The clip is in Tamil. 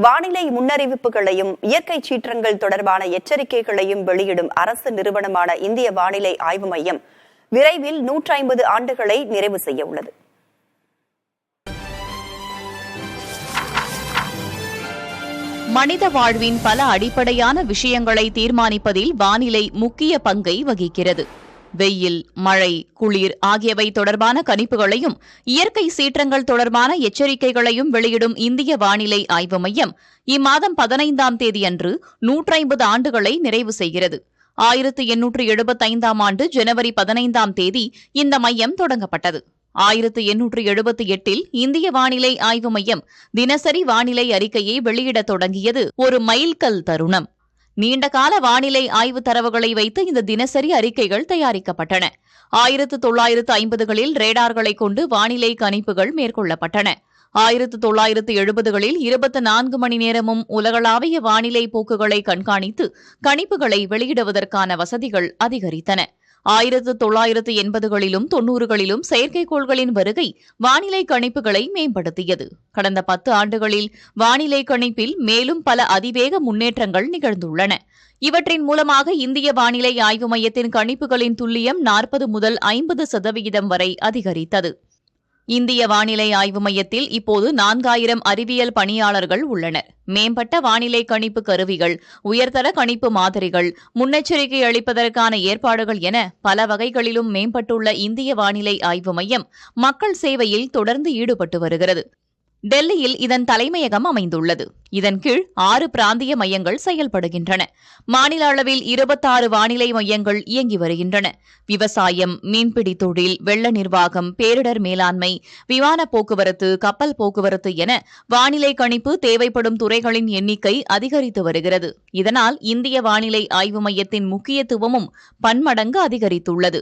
வானிலை முன்னறிவிப்புகளையும் இயற்கை சீற்றங்கள் தொடர்பான எச்சரிக்கைகளையும் வெளியிடும் அரசு நிறுவனமான இந்திய வானிலை ஆய்வு மையம் விரைவில் 150 ஆண்டுகளை நிறைவு செய்ய உள்ளது. மனித வாழ்வின் பல அடிப்படையான விஷயங்களை தீர்மானிப்பதில் வானிலை முக்கிய பங்கை வகிக்கிறது. வெயில், மழை, குளிர் ஆகியவை தொடர்பான கணிப்புகளையும் இயற்கை சீற்றங்கள் தொடர்பான எச்சரிக்கைகளையும் வெளியிடும் இந்திய வானிலை ஆய்வு மையம் இம்மாதம் 15ஆம் தேதியன்று 150 ஆண்டுகளை நிறைவு செய்கிறது. 1875ஆம் ஆண்டு ஜனவரி 15ஆம் தேதி இந்த மையம் தொடங்கப்பட்டது. 1878இல் இந்திய வானிலை ஆய்வு மையம் தினசரி வானிலை அறிக்கையை வெளியிடத் தொடங்கியது ஒரு மைல்கல் தருணம். நீண்டகால வானிலை ஆய்வு தரவுகளை வைத்து இந்த தினசரி அறிக்கைகள் தயாரிக்கப்பட்டன. 1950களில் ரேடார்களை கொண்டு வானிலை கணிப்புகள் மேற்கொள்ளப்பட்டன. 1970களில் 24 மணி நேரமும் உலகளாவிய வானிலை போக்குகளை கண்காணித்து கணிப்புகளை வெளியிடுவதற்கான வசதிகள் அதிகரித்தன. 1980களிலும் 90களிலும் செயற்கைக்கோள்களின் வருகை வானிலை கணிப்புகளை மேம்படுத்தியது. கடந்த 10 ஆண்டுகளில் வானிலை கணிப்பில் மேலும் பல அதிவேக முன்னேற்றங்கள் நிகழ்ந்துள்ளன. இவற்றின் மூலமாக இந்திய வானிலை ஆய்வு மையத்தின் கணிப்புகளின் துல்லியம் 40 முதல் 50% வரை அதிகரித்தது. இந்திய வானிலை ஆய்வு மையத்தில் இப்போது 4000 அறிவியல் பணியாளர்கள் உள்ளனர். மேம்பட்ட வானிலை கணிப்பு கருவிகள், உயர்தர கணிப்பு மாதிரிகள், முன்னெச்சரிக்கை அளிப்பதற்கான ஏற்பாடுகள் என பல வகைகளிலும் மேம்பட்டுள்ள இந்திய வானிலை ஆய்வு மையம் மக்கள் சேவையில் தொடர்ந்து ஈடுபட்டு வருகிறது. டெல்லியில் இதன் தலைமையகம் அமைந்துள்ளது. இதன் கீழ் 6 பிராந்திய மையங்கள் செயல்படுகின்றன. மாநில அளவில் 26 வானிலை மையங்கள் இயங்கி வருகின்றன. விவசாயம், மீன்பிடி தொழில், வெள்ள நிர்வாகம், பேரிடர் மேலாண்மை, விமான போக்குவரத்து, கப்பல் போக்குவரத்து என வானிலை கணிப்பு தேவைப்படும் துறைகளின் எண்ணிக்கை அதிகரித்து வருகிறது. இதனால் இந்திய வானிலை ஆய்வு மையத்தின் முக்கியத்துவமும் பன்மடங்கு அதிகரித்துள்ளது.